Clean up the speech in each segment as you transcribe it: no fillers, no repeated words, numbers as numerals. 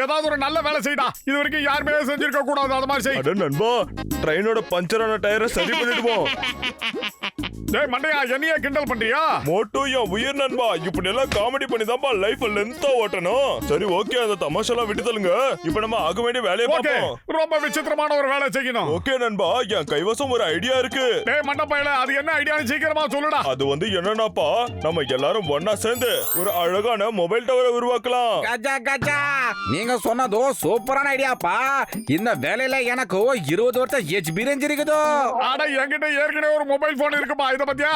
ஏதாவது ஒரு நல்ல வேலை செய்யடா. இது வரைக்கும் யாருமே செஞ்சிருக்க கூடாது. அது மாதிரி செய். நண்பா, ட்ரெயினோட பஞ்சரான டயரை சரி பண்ணிடுவோம். டேய் மண்டையா, என்னைய கிண்டல் பண்றியா? மோட்டோ என் உயிர் நண்பா, இப்படி எல்லாம் காமெடி பண்ணி தான் லைஃப் லென்த்தா ஓட்டணும். சரி ஓகே, அந்த தமாஷெல்லாம் விட்டு தள்ளுங்க. இப்ப நம்ம ஆக வேண்டிய வேலையை பார்ப்போம். ரொம்ப விசித்திரமான ஒரு வேலை செய்யணும். ஓகே நண்பா, என் கைவசம் ஒரு ஐடியா இருக்கு. டேய் மண்டப்பையில, அது என்ன ஐடியான்னு சீக்கிரமா சொல்லுடா. அது என்னன்னாப்பா, நம்ம எல்லாரும் ஒண்ணா சேர்ந்து ஒரு அழகான மொபைல் டவரை உருவாக்கலாம். கஜா கஜா, நீங்க சொன்னதோ சூப்பரான ஐடியாப்பா. இந்த வேலையில எனக்கு 20 வருஷம் எக்ஸ்பீரியன்ஸ் இருக்குதோ. ஆனா என்கிட்ட ஏற்கனவே ஒரு மொபைல் போன் இருக்குப்பா. இத பத்தியா?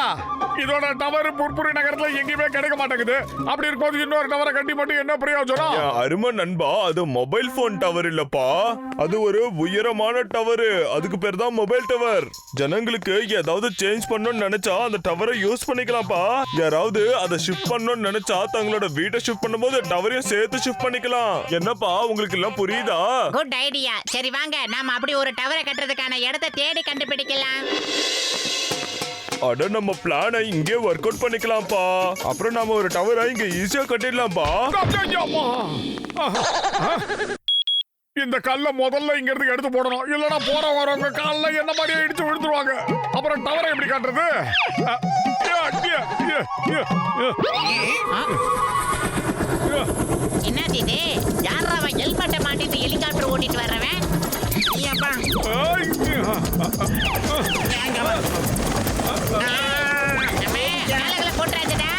இதோட டவர் புர்புரி நகரத்துல எங்கேயுமே கிடைக்க மாட்டேங்குது. அப்படி இருக்கும்போது இன்னொரு டவரை கட்டி மட்டும் என்ன பிரயோஜனம்? அருமை நண்பா, அது மொபைல் போன் டவர் இல்லப்பா, அது ஒரு உயரமான டவர். அதுக்கு பேர் தான் மொபைல் டவர். ஜனங்களுக்கு ஏதாவது சேஞ்ச் பண்ணணும்னு நினைச்சா அந்த டவரை யூஸ் பண்ணிக்கலாம்ப்பா. யாராவது அதை ஷிஃப்ட் பண்ணணும்னு நினைச்சா தங்களோட வீட்டை ஷிஃப்ட் பண்ணும்போது டவரையும் சேர்த்து ஷிஃப்ட் பண்ணிக்கலாம். என்னப்பா, உங்களுக்கு எல்லாம் புரியுதா? Good idea. சரி வாங்க, நாம அப்படி ஒரு டவரை கட்டுறதுக்கான இடத்தை தேடி கண்டுபிடிக்கலாம். அட, நம்ம பிளானை இங்கே ஒர்க் அவுட் பண்ணிக்கலாம்ப்பா. அப்புறம் நாம ஒரு டவரை இங்க ஈஸியா கட்டிடலாம்ப்பா. இந்த கல்ல முதல்ல இங்க இருந்து எடுத்து போடணும். இல்லனா போற வரவங்க கால்ல என்ன மாதிரி இடிச்சு விழுந்துருவாங்க. அப்புறம் டவரை எப்படி கட்டுறது? என்னது இது? யாரா அவன் ஹெல்மெட்டை மாட்டிட்டு ஹெலிகாப்டர் ஓட்டிட்டு வர்றவன்? ஏப்பா வேலைகளை போட்டுறாதுடா.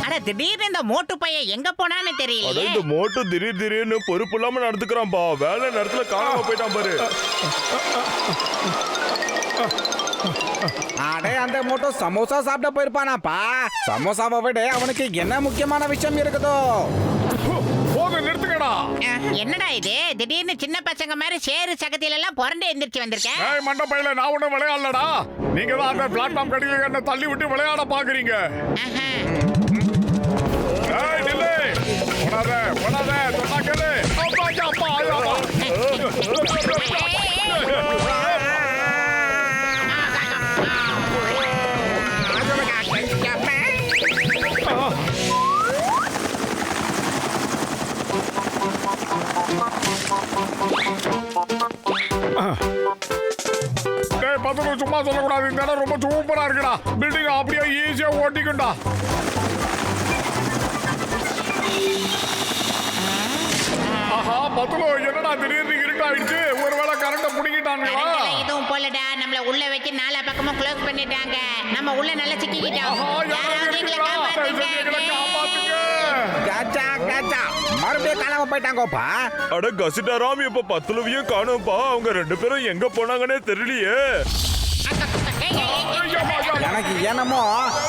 அட, திடீர்னு இந்த மோட்டு பையன் எங்க போனான்னு தெரியல. இந்த மோட்டு திடீர்னு பொறுப்பு இல்லாம நடந்துக்கிறான்பா. வேலை நேரத்துல காணாம போயிட்டான் பாரு. அடே, அந்த மோட்டோ சமோசா சாப்பிட போயிருப்பானாப்பா. சமோசாவை விட அவனுக்கு என்ன முக்கியமான விஷயம் இருக்குதோ? நிறுத்துக்கடா. என்னடா இது? திடீர்னு சின்ன பசங்க மாதிரி சேரு சகதியில எல்லாம் புரண்டு எந்திரிச்சு வந்திருக்கேன். ஏய் மண்டப்பையில, நான் ஒண்ணும் விளையாடலடா. நீங்க தான் அந்த பிளாட்ஃபார்ம் கடையில என்ன தள்ளி விட்டு விளையாட பாக்குறீங்க. ஏய் நில்லு. ஓடாத சொன்னா கேளு. அப்பா சும்மா சொல்லக்கூடாது. இந்த இடம் ரொம்ப சூப்பரா இருக்குடா. பில்டிங் அப்படியே ஈஸியா ஓட்டிக்குண்டா. ஆஹா பத்துலோ, என்னடா திடீர்னு இருட்டாயிடுச்சு? ஒருவேளை கரண்ட புடிங்கிட்டாங்களா? இதுவும் போலடா, நம்மள உள்ள வச்சு நாலா பக்கமும் க்ளோஸ் பண்ணிட்டாங்க. நம்ம உள்ள நல்லா சிக்கிக்கிட்டோம். கஜா கஜா, மறுபடியும் காணாம போயிட்டாங்கப்பா. அட கசிட்டாராம், இப்ப 10 காணும்பா. அவங்க 2 பேரும் எங்க போனாங்கன்னே தெரியலையே. எனக்கு என்னமோ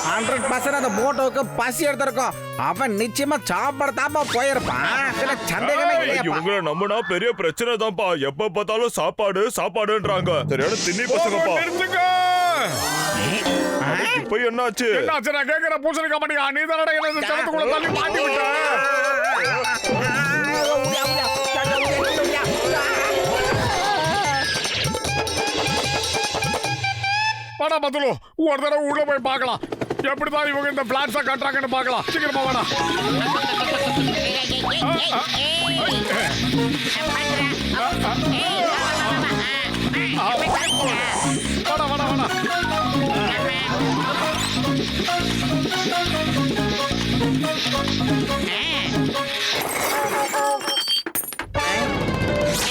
100% அந்த போட்டோவுக்கு பசி எடுத்திருக்கும். அவன் நிச்சயமா சாப்பிடத்தாப்பா போயிருப்பான். சந்தேகமே இல்லையா? இவங்கள நம்பினா பெரிய பிரச்சனை தான்ப்பா. எப்ப பார்த்தாலும் சாப்பாடுன்றாங்க. சரியான திண்ணி பசங்கப்பா. இப்ப என்னாச்சு? நான் கேக்குற பூசணிக்கா மாட்டியா? நீ தானடா என்ன சனத்துக்குள்ள தள்ளி மாட்டி விட்ட? வாடா பத்துலு, ஒரு தடவை உள்ள போய் பார்க்கலாம். எப்படிதான் இவங்க இந்த பிளாட்ஸா கட்டுறாங்கன்னு பார்க்கலாம். சீக்கிரமா வாடா.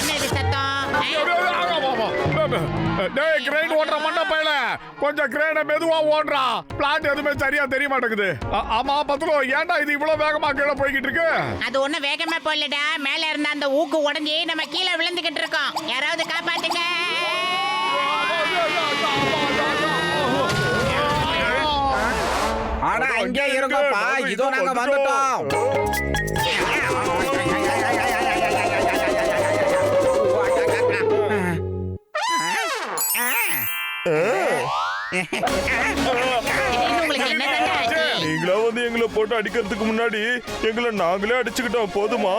என்னது சத்தம்? டேய் கிரேன் ஓடுற மண்டப்பையில, கொஞ்சம் கிரேனை மெதுவா ஓடுறா. பிளாட் எதுவுமே சரியா தெரிய மாட்டேங்குது. ஆமா பத்துலோ, ஏன்டா இது இவ்வளவு வேகமா கீழே போய்கிட்டு இருக்கு? அது ஒண்ணும் வேகமா போயிலடா. மேல இருந்த அந்த ஊக்கு உடைஞ்சி நம்ம கீழே விழுந்துகிட்டு இருக்கோம். யாராவது காப்பாத்துங்க. ஆனா இங்கே இருங்கப்பா, இதோ நாங்க வந்துட்டோம். உங்களுக்கு என்ன நீங்களா வந்து எங்களை போட்டு அடிக்கிறதுக்கு முன்னாடி எங்களை நாங்களே அடிச்சுக்கிட்டோம் போதுமா?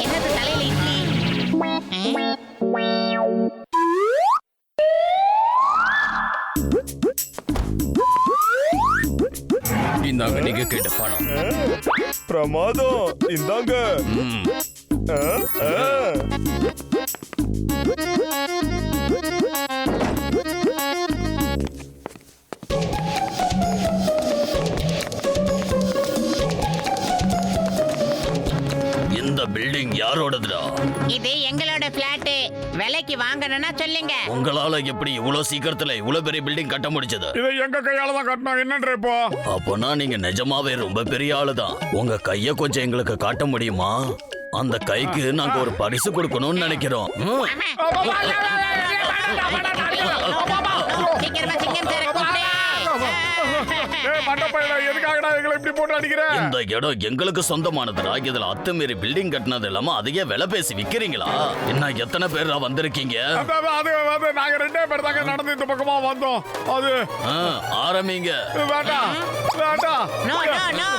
என்னது தலையில இட்லி? இந்தாங்க நீங்க கேட்ட பணம். பிரமாதம், இந்தாங்க. ஆ, ஆ. இந்த பில்டிங் யாரோடதுடா? இது எங்களோட பிளாட். விலைக்கு வாங்கணும்னா சொல்லுங்க. உங்களால எப்படி இவ்வளவு சீக்கிரத்துல இவ்வளவு பெரிய பில்டிங் கட்ட முடிச்சது? இதை எங்க கையால தான் கட்டணும். என்னன்ற இப்போ? அப்பனா நீங்க நிஜமாவே ரொம்ப பெரிய ஆளுதான். உங்க கைய கொஞ்சம் எங்களுக்கு காட்ட முடியுமா? அந்த கைக்கு நாங்க ஒரு பரிசு கொடுக்கணும்னு நினைக்கிறோம். சீக்கிரமா சிங்கம் சார கூப்பிடு. ஏய் மண்டப்பையில எதுக்காகடா எங்களை இப்படி போட்டு அடிக்கிற? இந்த இடம் எங்களுக்கு சொந்தமானதுடா. இதுல அத்துமீறி பில்டிங் கட்டினது இல்லாம அதையே விலை பேசி விக்கிறீங்களா? இன்னும் எத்தனை பேர் வந்திருக்கீங்க? அது நாங்க ரெண்டே பேர் தாங்க நடந்து இந்த பக்கமா வந்தோம். அது ஆரம்பிங்க. வேண்டாம் வேண்டாம். No no no.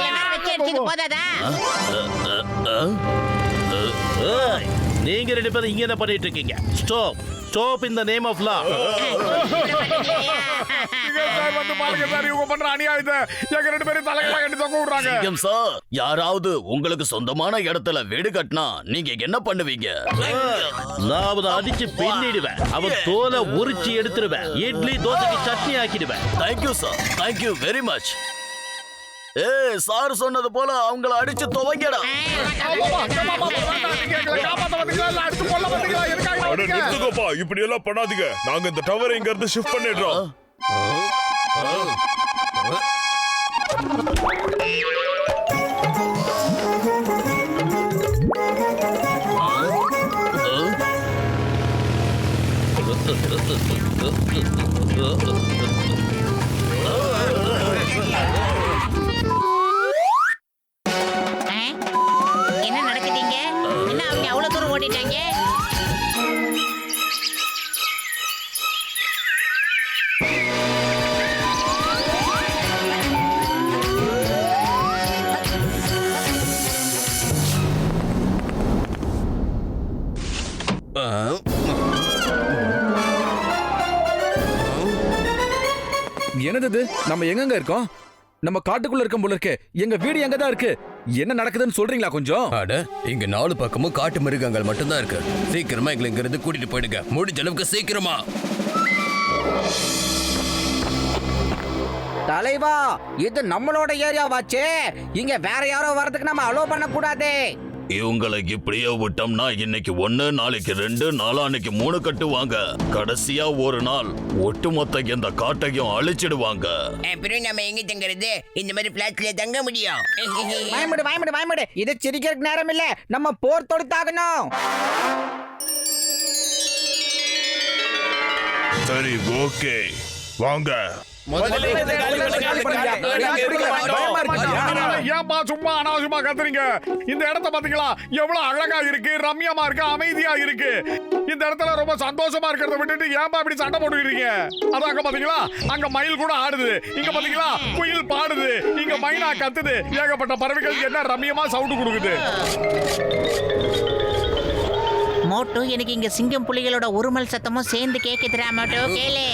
எல்லாரும் வச்சு அடிச்சது போதாதா? ஏய், நீங்க ரெண்டு பேரும் இங்க என்ன பண்ணிட்டு இருக்கீங்க? Stop stop in the name of law. Sir வந்து பாருங்க சார், இவங்க பண்ற அநியாயத்தை எங்க ரெண்டு பேரும் தலைகளா கட்டி தொங்க விடுறாங்க. சிங்கம் சார், யாராவது உங்களுக்கு சொந்தமான இடத்துல வீடு கட்டினா நீங்க என்ன பண்ணுவீங்க? நான் அவனை அடிச்சு பின்னிடுவேன். அவன் தோலை உரிச்சு எடுத்துருவேன். இட்லி தோசைக்கு சட்னி ஆக்கிடுவேன். Thank you sir, thank you very much. ஏய் சார் சொன்னது போல அவங்கள அடிச்சு துவங்கடா. அட, நிறுத்துங்கப்பா, இப்படி எல்லாம் பண்ணாதீங்க. நாங்க இந்த டவரை இங்க இருந்து ஷிஃப்ட் பண்ணிடுறோம். என்ன நடக்குதுங்க? என்ன அவங்க அவ்வளவு தூரம் ஓடிட்டாங்க? என்னது இது? நம்ம எங்கங்க இருக்கோம்? நம்ம காட்டுக்குள்ள இருக்கோம் போல இருக்கே. எங்க வீடு எங்க தான் இருக்கு? என்ன நடக்குதுன்னு சொல்றீங்களா கொஞ்சம்? அட, இங்க 4 பக்கமும் காட்டு மிருகங்கள் மட்டும்தான் இருக்கு. சீக்கிரமா எங்களை இங்க இருந்து கூட்டிட்டு போயிடுங்க. முடிஞ்ச அளவுக்கு சீக்கிரமா. தலைவா, இது நம்மளோட ஏரியாவாச்சே. இங்க வேற யாரோ வரதுக்கு நம்ம அலோ பண்ண கூடாது. இவங்களை இப்படியே விட்டோம்னா இன்னைக்கு 1, நாளைக்கு 2, நாளான்னைக்கு 3 கட்டுவாங்க. கடைசியா ஒரு நாள் ஒட்டுமொத்த இந்த காட்டையும் அழிச்சிடுவாங்க. அப்புறம் நம்ம எங்க தங்குறது? இந்த மாதிரி பிளாட்ல தங்க முடியும்? பயமுடு பயமுடு பயமுடு. இது சிரிக்கிறதுக்கு நேரம் இல்ல. நம்ம போர் தொடுத்தாகணும். சரி, ஓகே, வாங்க. ஏன்பா சும்மா அனாவசியமா கத்துறீங்க? இந்த இடத்த பாத்தீங்களா? எவ்வளவு அழகா இருக்கு, ரம்யமா இருக்கு, அமைதியா இருக்கு. இந்த இடத்துல ரொம்ப சந்தோஷமா இருக்கிறத விட்டுட்டு ஏன்பா இப்படி சண்டை போட்டுக்கிறீங்க? அதான் அங்க பாத்தீங்களா, அங்க மயில் கூட ஆடுது. இங்க பாத்தீங்களா, குயில் பாடுது. இங்க மைனா கத்துது. ஏகப்பட்ட பறவைகள் என்ன ரம்யமா சவுண்ட் கொடுக்குது. மோட்டோ, எனக்கு இங்க சிங்கம் புலிகளோட உருமல் சத்தமும் சேர்ந்து கேக்குதுடா மோட்டோ. கேளு.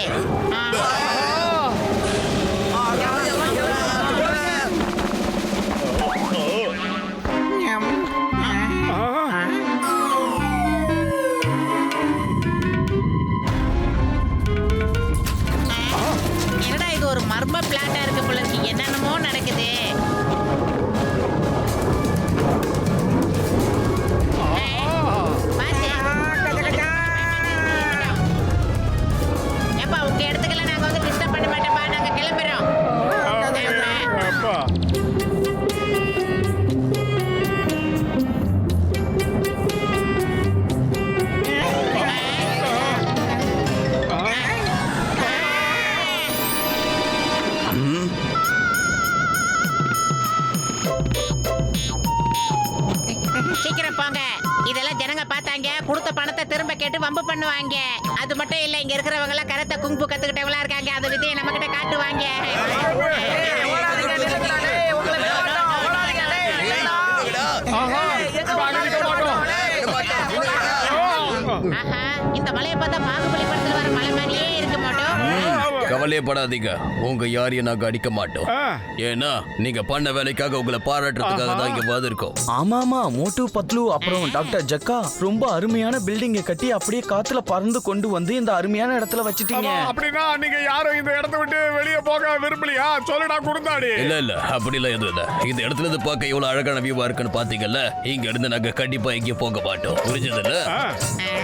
என்னடா இது ஒரு மர்ம பிளாட்டா இருக்கு போல இருக்கு. என்னென்னமோ நடக்குது. ஏப்பா, உங்க இடத்துக்கெல்லாம் நாங்க வந்து டிஸ்டர்ப் பண்ண மாட்டோம்பா. நாங்க கிளம்புறோம். அப்பா. சீக்கிரம் போங்க. இதெல்லாம் ஜனங்க பார்த்தாங்க, கொடுத்த பணத்தை திரும்ப கேட்டு வம்பு பண்ணுவாங்க. அது மட்டும் இல்ல, இங்க இருக்கிறவங்க எல்லாம் கரத்தை குங்கு கத்துக்கிட்டவங்களா இருக்காங்க. அந்த விதையை நம்ம கிட்ட காட்டுவாங்க. ஆஹா இந்த மலையை பார்த்தா பாகுபலி படத்துல வர மலை மாதிரியே இருக்க மாட்டோம். கவலையப்படாதீங்க, உங்க யாரையும் நாங்க அடிக்க மாட்டோம். ஏன்னா நீங்க பண்ண வேலைக்காக உங்களை பாராட்டுறதுக்காக தான் இங்க வந்திருக்கோம். ஆமாமா, மோட்டு பத்லு அப்புறம் டாக்டர் ஜக்கா ரொம்ப அருமையான பில்டிங்கை கட்டி அப்படியே காத்துல பறந்து கொண்டு வந்து இந்த அருமையான இடத்துல வச்சிட்டீங்க. அப்படின்னா நீங்க யாரும் இந்த இடத்தை விட்டு வெளியே போக விரும்பலையா? சொல்லுடா குடுந்தாடி. இல்ல அப்படிலாம் எதுவும் இல்ல. இந்த இடத்துல இருந்து பார்க்க எவ்வளவு அழகான வியூவா இருக்குன்னு பாத்தீங்கல்ல, இங்க இருந்து நாங்க கண்டிப்பா எங்கேயும் போக மாட்டோம். புரிஞ்சதுல்ல? சரி.